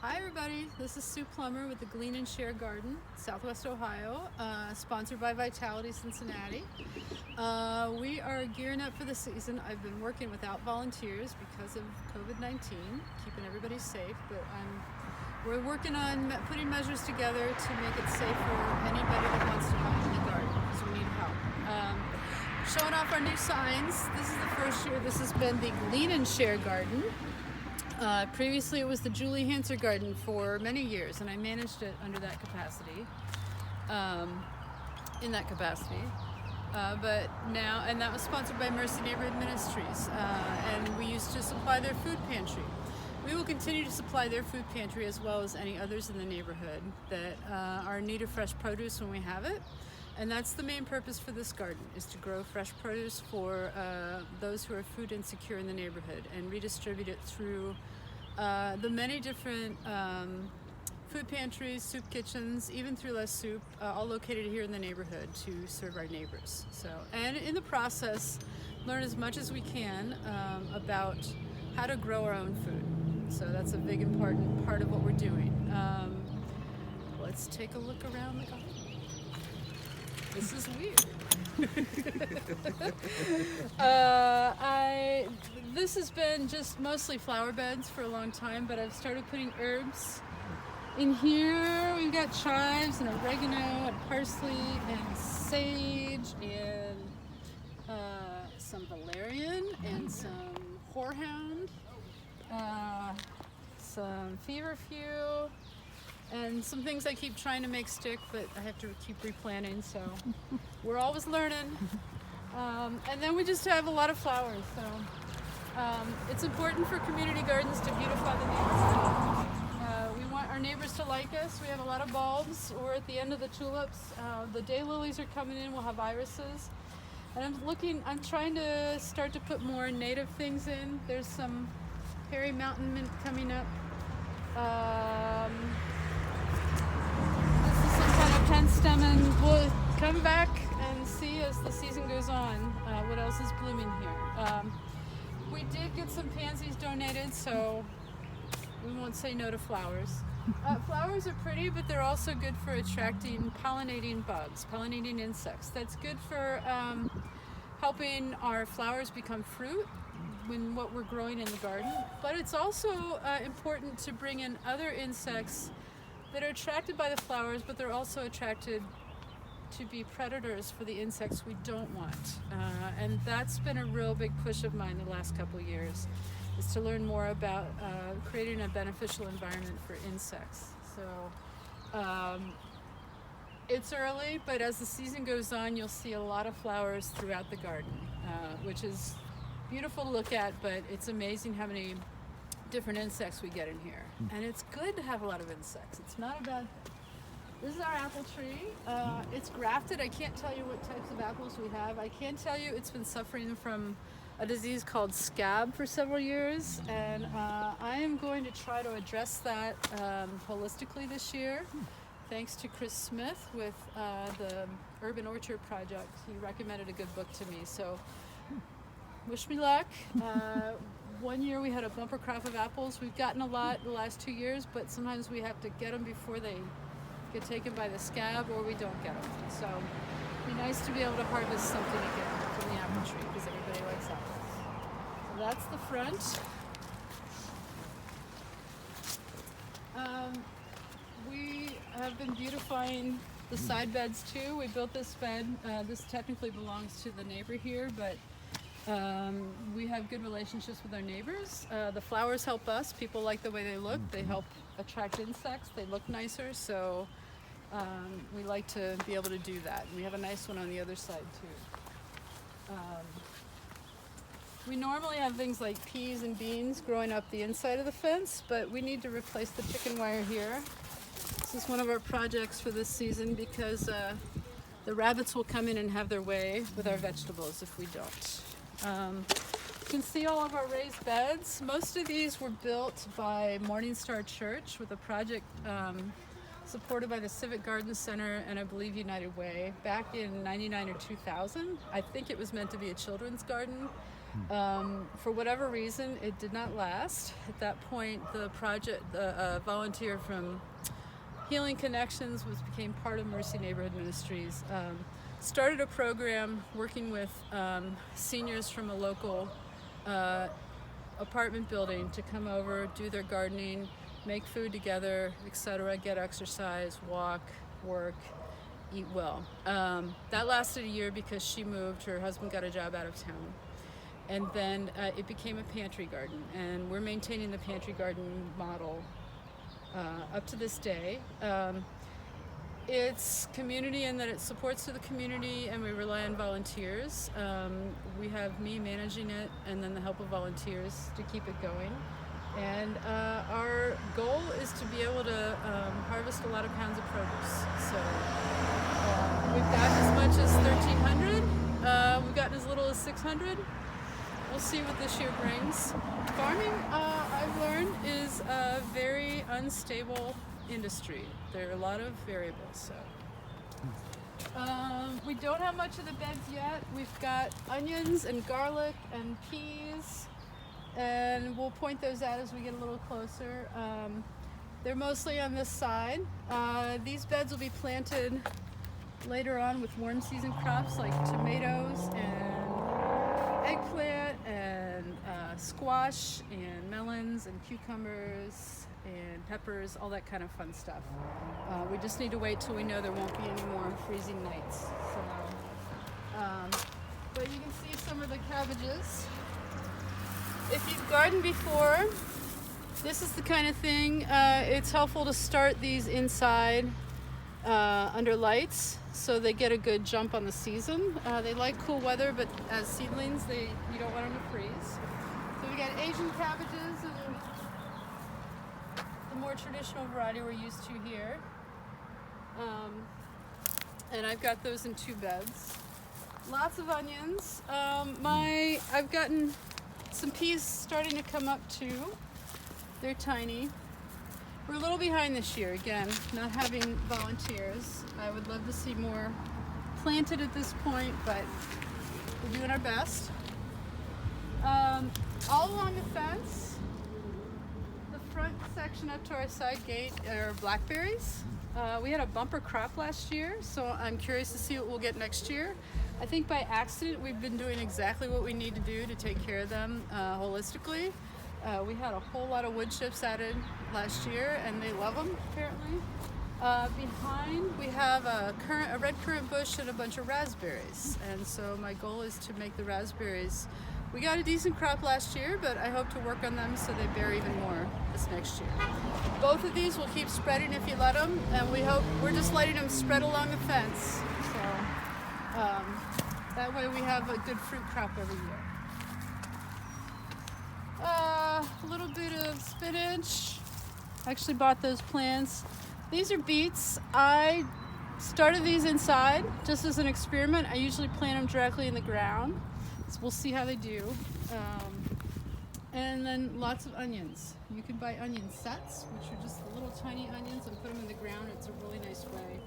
Hi everybody, this is Sue Plummer with the Glean Share Garden, Southwest Ohio, sponsored by Vitality Cincinnati. We are gearing up for the season. I've been working without volunteers because of COVID-19, keeping everybody safe, but we're working on putting measures together to make it safe for anybody that wants to help in the garden, because we need help. Showing off our new signs. This is the first year this has been the Glean Share Garden. Previously it was the Julie Hanser Garden for many years, and I managed it under that capacity, in that capacity. But now, and that was sponsored by Mercy Neighborhood Ministries, and we used to supply their food pantry. We will continue to supply their food pantry as well as any others in the neighborhood that are in need of fresh produce when we have it. And that's the main purpose for this garden, is to grow fresh produce for those who are food insecure in the neighborhood and redistribute it through the many different food pantries, soup kitchens, even through LaSoupe, all located here in the neighborhood to serve our neighbors. So, and in the process, learn as much as we can about how to grow our own food. So that's a big important part of what we're doing. Let's take a look around the garden. This is weird. This has been just mostly flower beds for a long time, but I've started putting herbs in here. We've got chives and oregano and parsley and sage and some valerian and some horehound, some feverfew, and some things I keep trying to make stick, but I have to keep replanting, so we're always learning. And then we just have a lot of flowers, so it's important for community gardens to beautify the neighborhood. We want our neighbors to like us. We have a lot of bulbs. We're at the end of the tulips. The daylilies are coming in. We'll have irises. And I'm trying to start to put more native things in. There's some hairy mountain mint coming up. Pen stem, and we'll come back and see as the season goes on what else is blooming here. We did get some pansies donated, so we won't say no to flowers. Flowers are pretty, but they're also good for attracting pollinating bugs, pollinating insects. That's good for helping our flowers become fruit when what we're growing in the garden. But it's also important to bring in other insects that are attracted by the flowers, but they're also attracted to be predators for the insects we don't want. And that's been a real big push of mine the last couple of years, is to learn more about creating a beneficial environment for insects. So it's early, but as the season goes on, you'll see a lot of flowers throughout the garden, which is beautiful to look at, but it's amazing how many different insects we get in here. And it's good to have a lot of insects. It's not a bad thing. This is our apple tree. It's grafted. I can't tell you what types of apples we have. I can tell you it's been suffering from a disease called scab for several years, and I am going to try to address that holistically this year. Thanks to Chris Smith with the Urban Orchard Project. He recommended a good book to me, so wish me luck. One year we had a bumper crop of apples. We've gotten a lot the last 2 years, but sometimes we have to get them before they get taken by the scab, or we don't get them. So it'd be nice to be able to harvest something again from the apple tree, because everybody likes apples. So that's the front. We have been beautifying the side beds too. We built this bed. This technically belongs to the neighbor here, but we have good relationships with our neighbors. The flowers help us. People like the way they look. They help attract insects. They look nicer, so we like to be able to do that. We have a nice one on the other side too. We normally have things like peas and beans growing up the inside of the fence, but we need to replace the chicken wire here. This is one of our projects for this season, because the rabbits will come in and have their way with our vegetables if we don't. You can see all of our raised beds. Most of these were built by Morning Star Church with a project supported by the Civic Garden Center and I believe United Way back in '99 or 2000. I think it was meant to be a children's garden, For whatever reason, it did not last. At that point, the volunteer from Healing Connections became part of Mercy Neighborhood Ministries. Started a program working with seniors from a local apartment building to come over, do their gardening, make food together, etc., get exercise, walk, work, eat well. That lasted a year because she moved, her husband got a job out of town. And then it became a pantry garden, and we're maintaining the pantry garden model up to this day. It's community in that it supports to the community, and we rely on volunteers. We have me managing it and then the help of volunteers to keep it going. And our goal is to be able to harvest a lot of pounds of produce. So we've gotten as much as 1,300. We've gotten as little as 600. We'll see what this year brings. Farming, I've learned, is a very unstable industry. There are a lot of variables. So we don't have much of the beds yet. We've got onions and garlic and peas, and we'll point those out as we get a little closer. They're mostly on this side. These beds will be planted later on with warm season crops like tomatoes and eggplant and squash and melons and cucumbers and peppers, all that kind of fun stuff. We just need to wait till we know there won't be any more freezing nights. So, but you can see some of the cabbages. If you've gardened before, this is the kind of thing, it's helpful to start these inside under lights so they get a good jump on the season. They like cool weather, but as seedlings, you don't want them to freeze. So we got Asian cabbages and the more traditional variety we're used to here. And I've got those in 2 beds. Lots of onions. I've gotten some peas starting to come up too. They're tiny. We're a little behind this year, again, not having volunteers. I would love to see more planted at this point, but we're doing our best. All along the fence, the front section up to our side gate are blackberries. We had a bumper crop last year, so I'm curious to see what we'll get next year. I think by accident we've been doing exactly what we need to do to take care of them holistically. We had a whole lot of wood chips added last year, and they love them apparently. Behind we have a red currant bush and a bunch of raspberries, and so my goal is to make the raspberries. We got a decent crop last year, but I hope to work on them so they bear even more this next year. Both of these will keep spreading if you let them, and we're just letting them spread along the fence, so that way we have a good fruit crop every year. A little bit of spinach. I actually bought those plants. These are beets. I started these inside just as an experiment. I usually plant them directly in the ground, so we'll see how they do. And then lots of onions. You can buy onion sets, which are just the little tiny onions, and put them in the ground. It's a really nice way.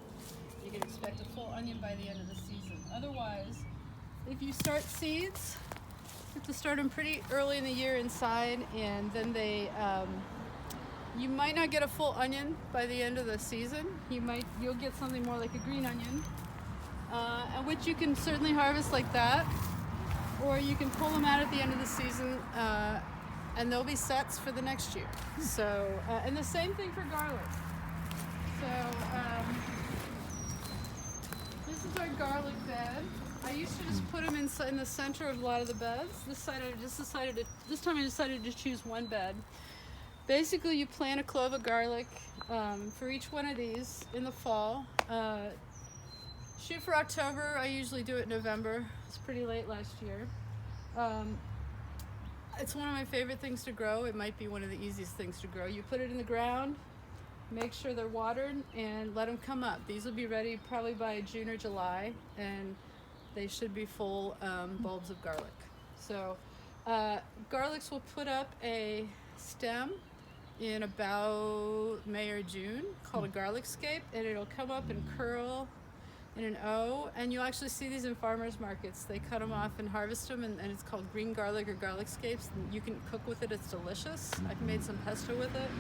You can expect a full onion by the end of the season. Otherwise, if you start seeds, you have to start them pretty early in the year inside, and then you might not get a full onion by the end of the season. You'll get something more like a green onion, and which you can certainly harvest like that, or you can pull them out at the end of the season, and they'll be sets for the next year. So, and the same thing for garlic. So, this is our garlic bed. I used to just put them in the center of a lot of the beds. This time I decided to choose one bed. Basically, you plant a clove of garlic for each one of these in the fall. Shoot for October. I usually do it in November. It's pretty late last year. It's one of my favorite things to grow. It might be one of the easiest things to grow. You put it in the ground, make sure they're watered, and let them come up. These will be ready probably by June or July, and they should be full bulbs of garlic. So garlics will put up a stem in about May or June called a garlic scape, and it'll come up and curl in an O, and you'll actually see these in farmers markets. They cut them off and harvest them, and it's called green garlic or garlic scapes. And you can cook with it, it's delicious. I've made some pesto with it.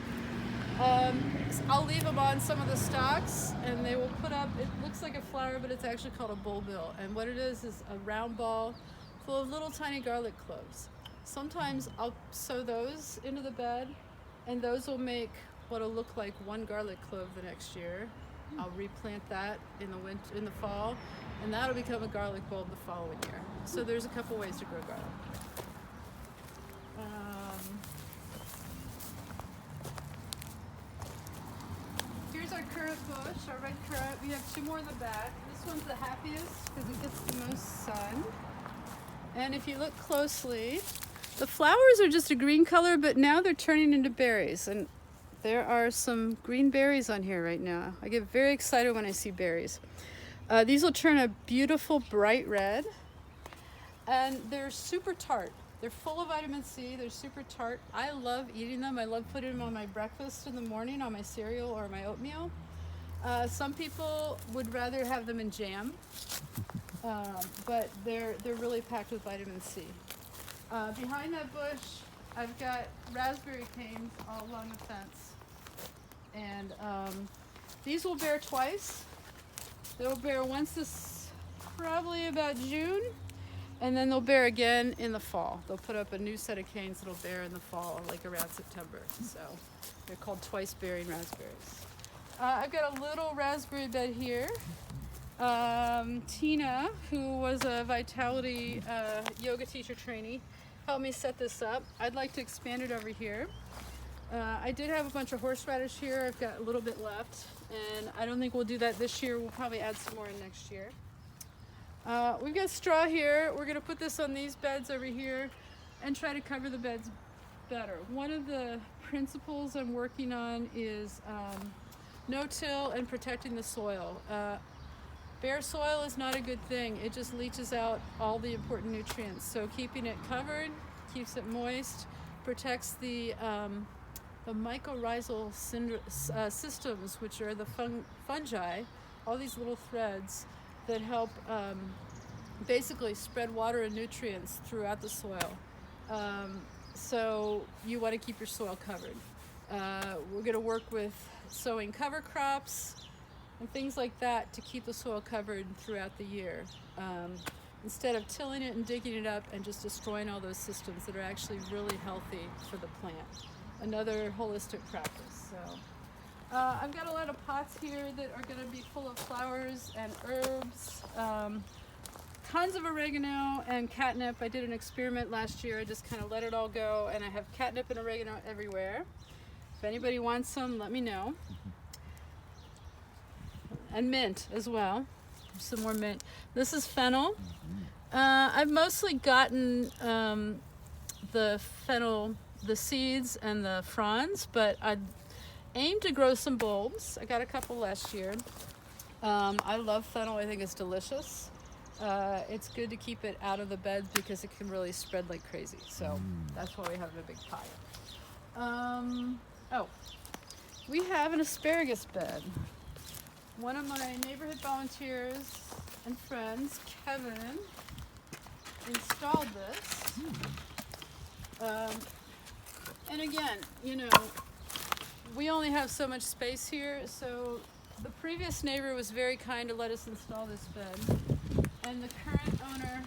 I'll leave them on some of the stalks, and they will put up, it looks like a flower, but it's actually called a bulbil. And what it is a round ball full of little tiny garlic cloves. Sometimes I'll sow those into the bed, and those will make what'll look like one garlic clove the next year. I'll replant that in the fall, and that'll become a garlic bulb the following year. So there's a couple ways to grow garlic. Here's our currant bush, our red currant. We have 2 more in the back. This one's the happiest because it gets the most sun. And if you look closely, the flowers are just a green color, but now they're turning into berries. And there are some green berries on here right now. I get very excited when I see berries. These will turn a beautiful bright red, and they're super tart. They're full of vitamin C. They're super tart. I love eating them. I love putting them on my breakfast in the morning, on my cereal or my oatmeal. Some people would rather have them in jam, but they're really packed with vitamin C. Behind that bush, I've got raspberry canes all along the fence, and these will bear twice. They'll bear once this, probably about June, and then they'll bear again in the fall. They'll put up a new set of canes that'll bear in the fall, like around September. So they're called twice bearing raspberries. I've got a little raspberry bed here. Tina, who was a Vitality yoga teacher trainee, helped me set this up. I'd like to expand it over here. I did have a bunch of horseradish here. I've got a little bit left, and I don't think we'll do that this year. We'll probably add some more in next year. We've got straw here. We're gonna put this on these beds over here and try to cover the beds better. One of the principles I'm working on is no-till and protecting the soil. Bare soil is not a good thing. It just leaches out all the important nutrients. So keeping it covered keeps it moist, protects the mycorrhizal systems, which are the fungi, all these little threads that help basically spread water and nutrients throughout the soil. So you want to keep your soil covered. We're going to work with sowing cover crops and things like that to keep the soil covered throughout the year, instead of tilling it and digging it up and just destroying all those systems that are actually really healthy for the plant. Another holistic practice. So I've got a lot of pots here that are going to be full of flowers and herbs, tons of oregano and catnip. I did an experiment last year. I just kind of let it all go, and I have catnip and oregano everywhere. If anybody wants some, let me know. And mint as well. Some more mint. This is fennel. I've mostly gotten the fennel, the seeds and the fronds, but I aim to grow some bulbs. I got a couple last year. I love fennel. I think it's delicious. It's good to keep it out of the beds because it can really spread like crazy. So that's why we have a big pile. We have an asparagus bed. One of my neighborhood volunteers and friends, Kevin, installed this. And again, you know, we only have so much space here, so the previous neighbor was very kind to let us install this bed. And the current owner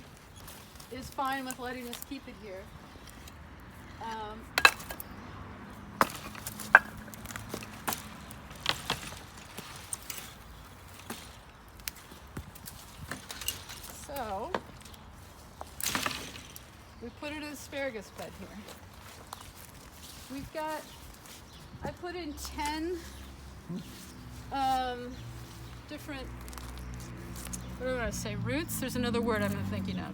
is fine with letting us keep it here. So we put an asparagus bed here. We've got, I put in 10 different, what do I want to say, roots? There's another word I'm not thinking of.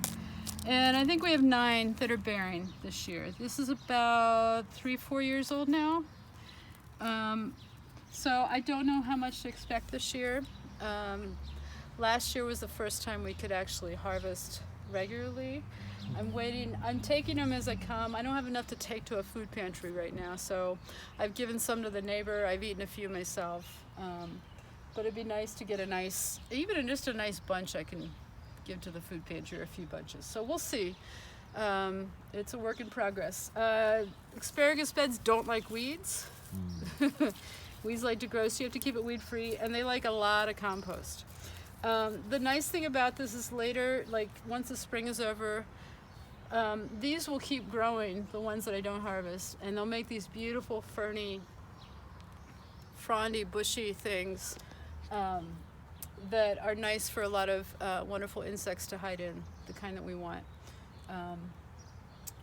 And I think we have 9 that are bearing this year. This is about 3-4 years old now. So I don't know how much to expect this year. Last year was the first time we could actually harvest regularly. I'm taking them as I come. I don't have enough to take to a food pantry right now, so I've given some to the neighbor. I've eaten a few myself. but it'd be nice to get even just a nice bunch I can give to the food pantry, or a few bunches. So we'll see. It's a work in progress. Asparagus beds don't like weeds. Weeds like to grow, so you have to keep it weed free, and they like a lot of compost. The nice thing about this is later, like once the spring is over, these will keep growing, the ones that I don't harvest, and they'll make these beautiful ferny, frondy, bushy things that are nice for a lot of wonderful insects to hide in, the kind that we want.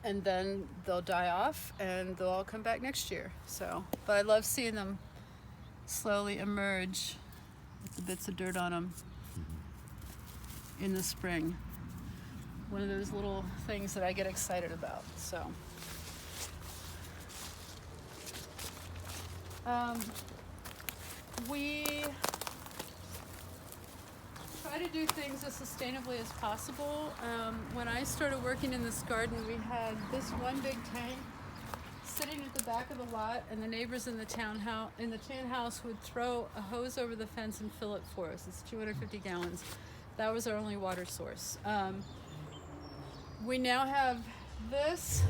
And then they'll die off and they'll all come back next year. So, but I love seeing them slowly emerge with the bits of dirt on them in the spring. One of those little things that I get excited about. So, we try to do things as sustainably as possible. When I started working in this garden, we had this one big tank sitting at the back of the lot, and the neighbors in the tan house would throw a hose over the fence and fill it for us. It's 250 gallons. That was our only water source. We now have this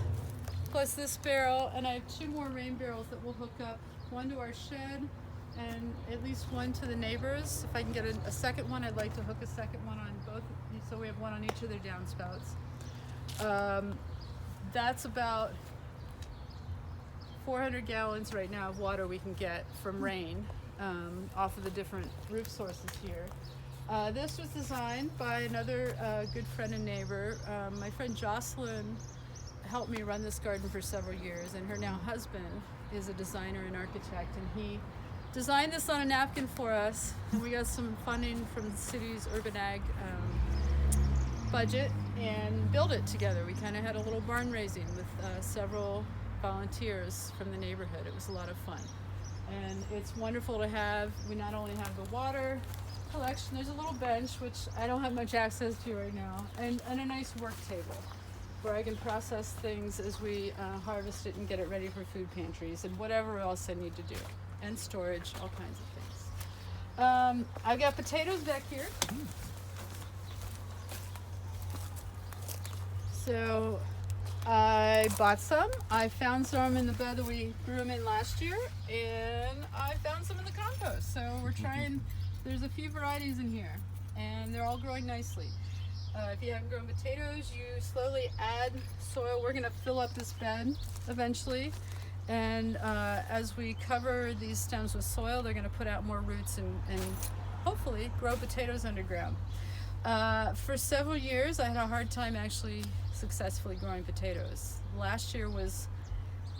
plus this barrel, and I have 2 more rain barrels that we'll hook up, one to our shed and at least one to the neighbors. If I can get a second one, I'd like to hook a second one on both, so we have one on each of their downspouts. That's about 400 gallons right now of water we can get from rain off of the different roof sources here. This was designed by another good friend and neighbor. My friend Jocelyn helped me run this garden for several years, and her now husband is a designer and architect, and he designed this on a napkin for us, and we got some funding from the city's urban ag budget and built it together. We kind of had a little barn raising with several volunteers from the neighborhood. It was a lot of fun, and it's wonderful to have. We not only have the water collection, there's a little bench, which I don't have much access to right now, and a nice work table where I can process things as we harvest it and get it ready for food pantries and whatever else I need to do, and storage, all kinds of things. I've got potatoes back here. So I bought some. I found some in the bed that we grew them in last year, and I found some in the compost. So we're trying, there's a few varieties in here, and they're all growing nicely. If you haven't grown potatoes, you slowly add soil. We're gonna fill up this bed eventually, and as we cover these stems with soil, they're gonna put out more roots and hopefully grow potatoes underground. For several years, I had a hard time actually successfully growing potatoes. Last year was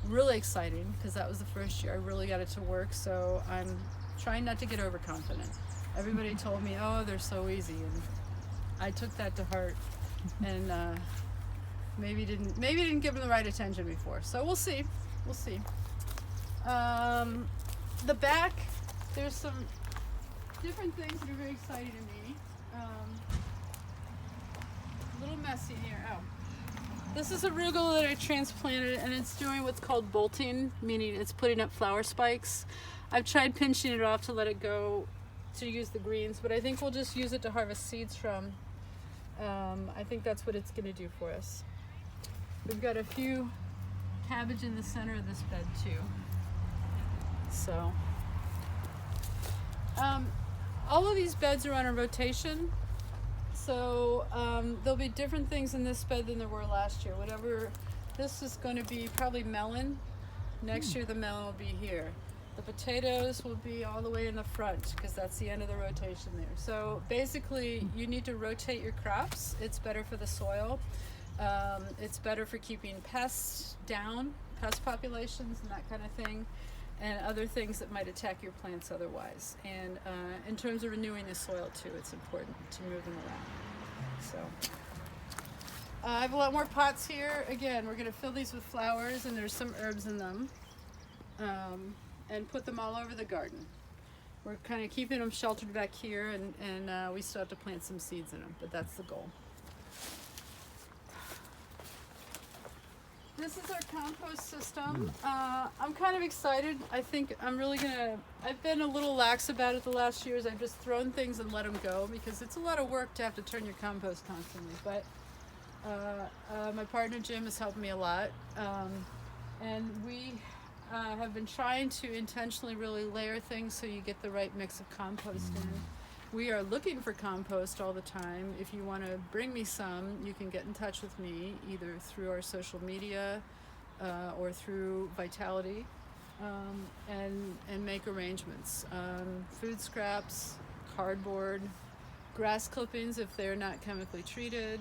really exciting because that was the first year I really got it to work, so I'm trying not to get overconfident. Everybody told me, oh, they're so easy, and I took that to heart, and maybe didn't give them the right attention before. So we'll see. The back, there's some different things that are very exciting to me. A little messy here. Oh, this is arugula that I transplanted, and it's doing what's called bolting, meaning it's putting up flower spikes. I've tried pinching it off to let it go to use the greens, but I think we'll just use it to harvest seeds from. I think that's what it's going to do for us. We've got a few cabbage in the center of this bed too. So all of these beds are on a rotation, so there'll be different things in this bed than there were last year. Whatever, this is going to be probably melon. Next year the melon will be here. The potatoes will be all the way in the front because that's the end of the rotation there. So basically you need to rotate your crops. It's better for the soil. It's better for keeping pests down, pest populations and that kind of thing, and other things that might attack your plants otherwise. And in terms of renewing the soil too, it's important to move them around. So I have a lot more pots here. Again, we're going to fill these with flowers, and there's some herbs in them. And put them all over the garden. We're kind of keeping them sheltered back here, and we still have to plant some seeds in them, but that's the goal. this is our compost system. I'm kind of excited. I think I'm really gonna, I've been a little lax about it the last years. I've just thrown things and let them go because it's a lot of work to have to turn your compost constantly. But my partner Jim has helped me a lot. And we have been trying to intentionally really layer things so you get the right mix of compost in. We are looking for compost all the time. If you want to bring me some, you can get in touch with me either through our social media or through Vitality and make arrangements. Food scraps, cardboard, grass clippings if they're not chemically treated.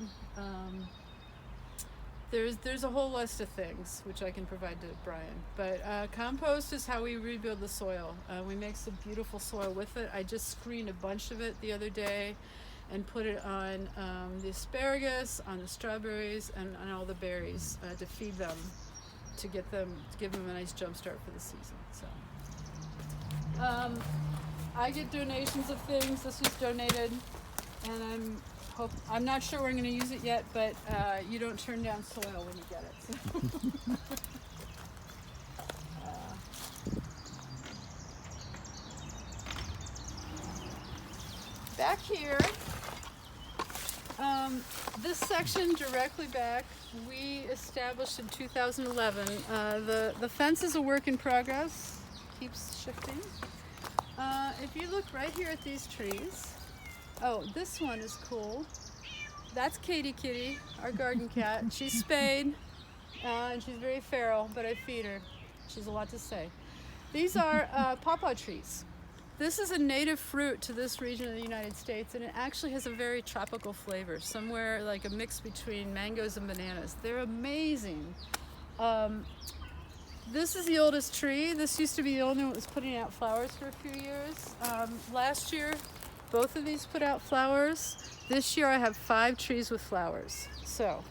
There's a whole list of things which I can provide to Brian. But compost is how we rebuild the soil. We make some beautiful soil with it. I just screened a bunch of it the other day and put it on the asparagus, on the strawberries, and on all the berries to feed them, to give them a nice jump start for the season. So I get donations of things. This was donated, and I'm not sure where I'm going to use it yet, but you don't turn down soil when you get it. So. Back here, this section directly back, we established in 2011. The fence is a work in progress, keeps shifting. If you look right here at these trees, oh, this one is cool. That's Katie Kitty, our garden cat. She's spayed, and she's very feral, but I feed her. She's a lot to say. These are pawpaw trees. This is a native fruit to this region of the United States, and it actually has a very tropical flavor, somewhere like a mix between mangoes and bananas. They're amazing. This is the oldest tree. This used to be the only one that was putting out flowers for a few years. Last year, both of these put out flowers. This year I have 5 trees with flowers. So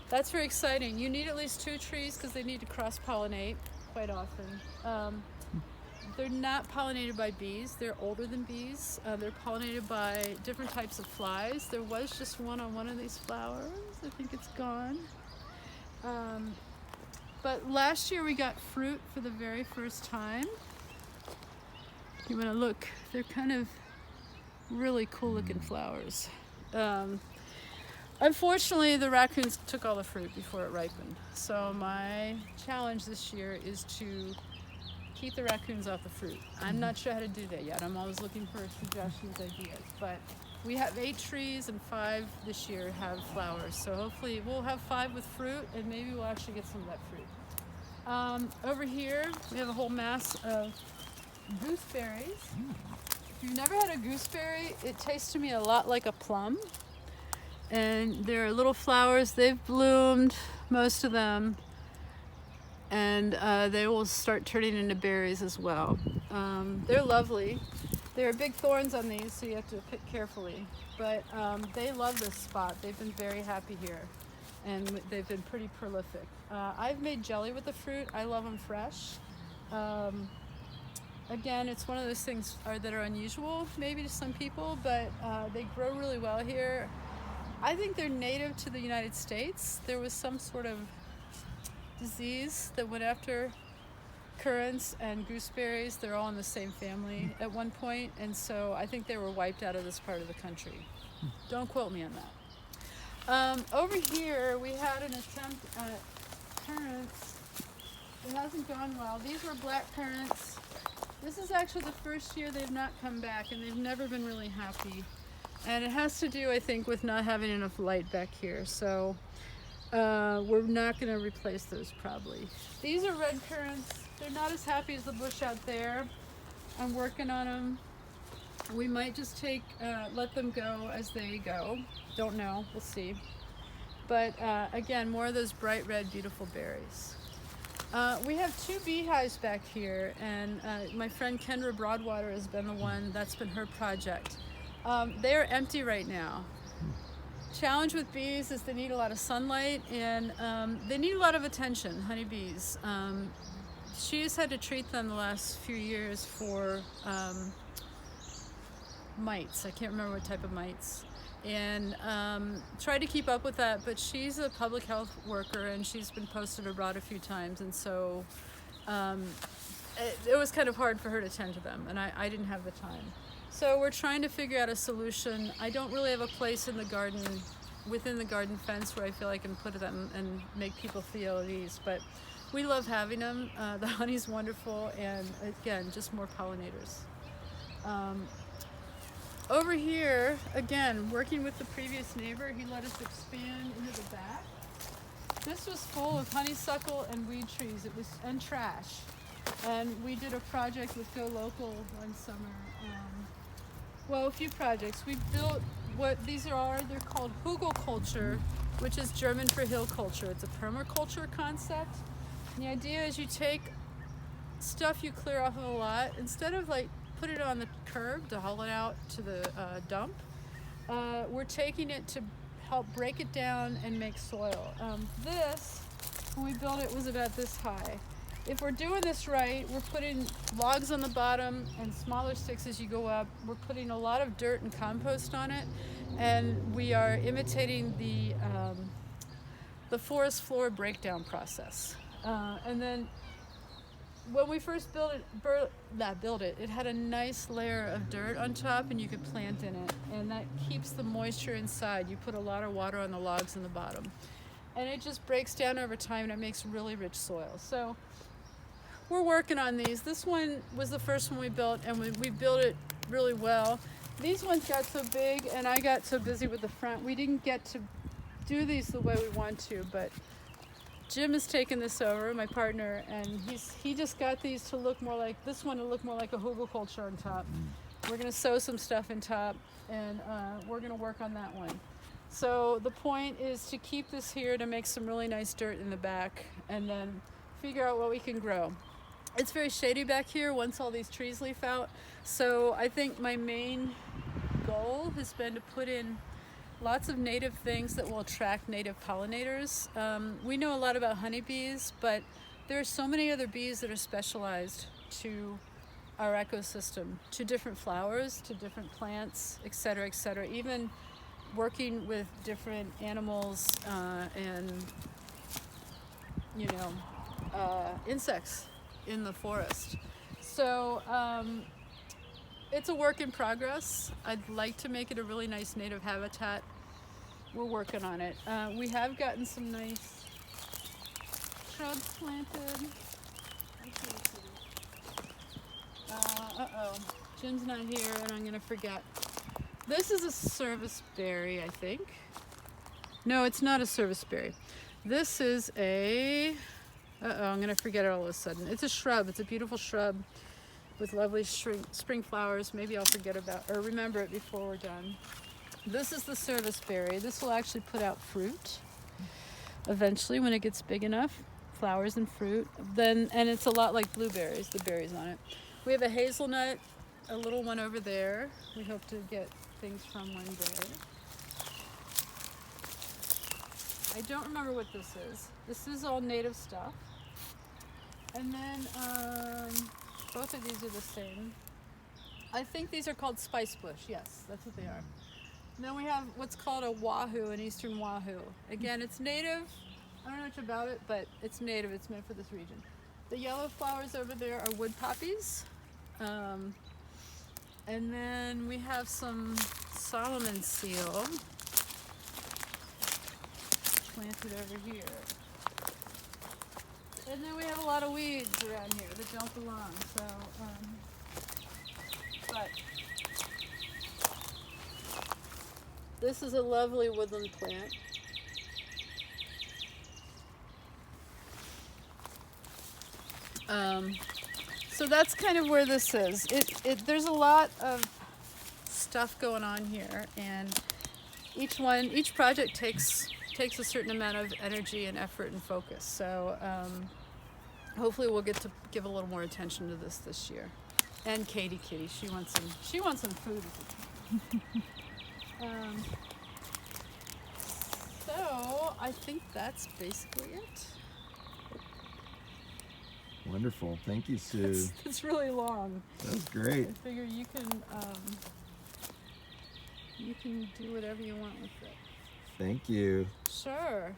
that's very exciting. You need at least 2 trees because they need to cross-pollinate quite often. They're not pollinated by bees. They're older than bees. They're pollinated by different types of flies. There was just one on one of these flowers. I think it's gone. But last year we got fruit for the very first time. You want to look, they're kind of really cool looking flowers. Unfortunately, the raccoons took all the fruit before it ripened. So my challenge this year is to keep the raccoons off the fruit. I'm not sure how to do that yet. I'm always looking for suggestions, ideas. But we have 8 trees and 5 this year have flowers. So hopefully we'll have 5 with fruit and maybe we'll actually get some of that fruit. Over here, we have a whole mass of gooseberries. If you've never had a gooseberry, it tastes to me a lot like a plum. And they're little flowers. They've bloomed, most of them. And they will start turning into berries as well. They're lovely. There are big thorns on these, so you have to pick carefully. But they love this spot. They've been very happy here. And they've been pretty prolific. I've made jelly with the fruit. I love them fresh. Again, it's one of those things that are unusual maybe to some people, but they grow really well here. I think they're native to the United States. There was some sort of disease that went after currants and gooseberries. They're all in the same family at one point, and so I think they were wiped out of this part of the country. Don't quote me on that. Over here, we had an attempt at currants. It hasn't gone well. These were black currants. This is actually the first year they've not come back, and they've never been really happy. And it has to do, I think, with not having enough light back here. So we're not going to replace those probably. These are red currants. They're not as happy as the bush out there. I'm working on them. We might just let them go as they go. Don't know. We'll see. But again, more of those bright red, beautiful berries. We have 2 beehives back here, and my friend Kendra Broadwater has been the one, that's been her project. They are empty right now. Challenge with bees is they need a lot of sunlight, and they need a lot of attention, honeybees. She's had to treat them the last few years for mites. I can't remember what type of mites. and try to keep up with that. But she's a public health worker, and she's been posted abroad a few times, and so it was kind of hard for her to tend to them, and I didn't have the time. So we're trying to figure out a solution. I don't really have a place in the garden, within the garden fence, where I feel I can put them and make people feel at ease, but we love having them. The honey's wonderful, and again, just more pollinators. Over here, again, working with the previous neighbor, he let us expand into the back. This was full of honeysuckle and weed trees, and trash. And we did a project with Go Local one summer. Well, a few projects. We built what these are, they're called hugelkultur, which is German for hill culture. It's a permaculture concept. And the idea is you take stuff you clear off of a lot, instead of like put it on the curb to haul it out to the dump, we're taking it to help break it down and make soil. This, when we built it, was about this high. If we're doing this right, we're putting logs on the bottom and smaller sticks as you go up. We're putting a lot of dirt and compost on it, and we are imitating the forest floor breakdown process. And then when we first built it, it had a nice layer of dirt on top, and you could plant in it, and that keeps the moisture inside. You put a lot of water on the logs in the bottom, and it just breaks down over time, and it makes really rich soil. So we're working on these. This one was the first one we built, and we built it really well. These ones got so big, and I got so busy with the front, we didn't get to do these the way we want to, but Jim has taken this over, my partner, and he just got these to look more like, this one to look more like a hugelkultur on top. We're gonna sew some stuff in top, and we're gonna work on that one. So the point is to keep this here to make some really nice dirt in the back, and then figure out what we can grow. It's very shady back here once all these trees leaf out, so I think my main goal has been to put in lots of native things that will attract native pollinators. We know a lot about honeybees, but there are so many other bees that are specialized to our ecosystem, to different flowers, to different plants, et cetera, even working with different animals and insects in the forest. So it's a work in progress. I'd like to make it a really nice native habitat. We're working on it. We have gotten some nice shrubs planted. Jim's not here, and I'm gonna forget. This is a service berry, I think. No, it's not a service berry. This is a, I'm gonna forget it all of a sudden. It's a shrub, it's a beautiful shrub with lovely spring flowers. Maybe I'll forget about, or remember it before we're done. This is the service berry. This will actually put out fruit eventually when it gets big enough, flowers and fruit. And it's a lot like blueberries, the berries on it. We have a hazelnut, a little one over there. We hope to get things from one day. I don't remember what this is. This is all native stuff. And then both of these are the same. I think these are called Spicebush. Yes, that's what they are. And then we have what's called a wahoo, an eastern wahoo. Again, it's native. I don't know much about it, but it's native. It's meant for this region. The yellow flowers over there are wood poppies. And then we have some Solomon seal planted over here. And then we have a lot of weeds around here that don't belong. So, but this is a lovely woodland plant. So that's kind of where this is. There's a lot of stuff going on here, and each project takes a certain amount of energy and effort and focus. So hopefully we'll get to give a little more attention to this year. And Kitty, she wants some food. So I think that's basically it. Wonderful. Thank you, Sue. It's really long. That was great. I figure you can You can do whatever you want with it. Thank you. Sure.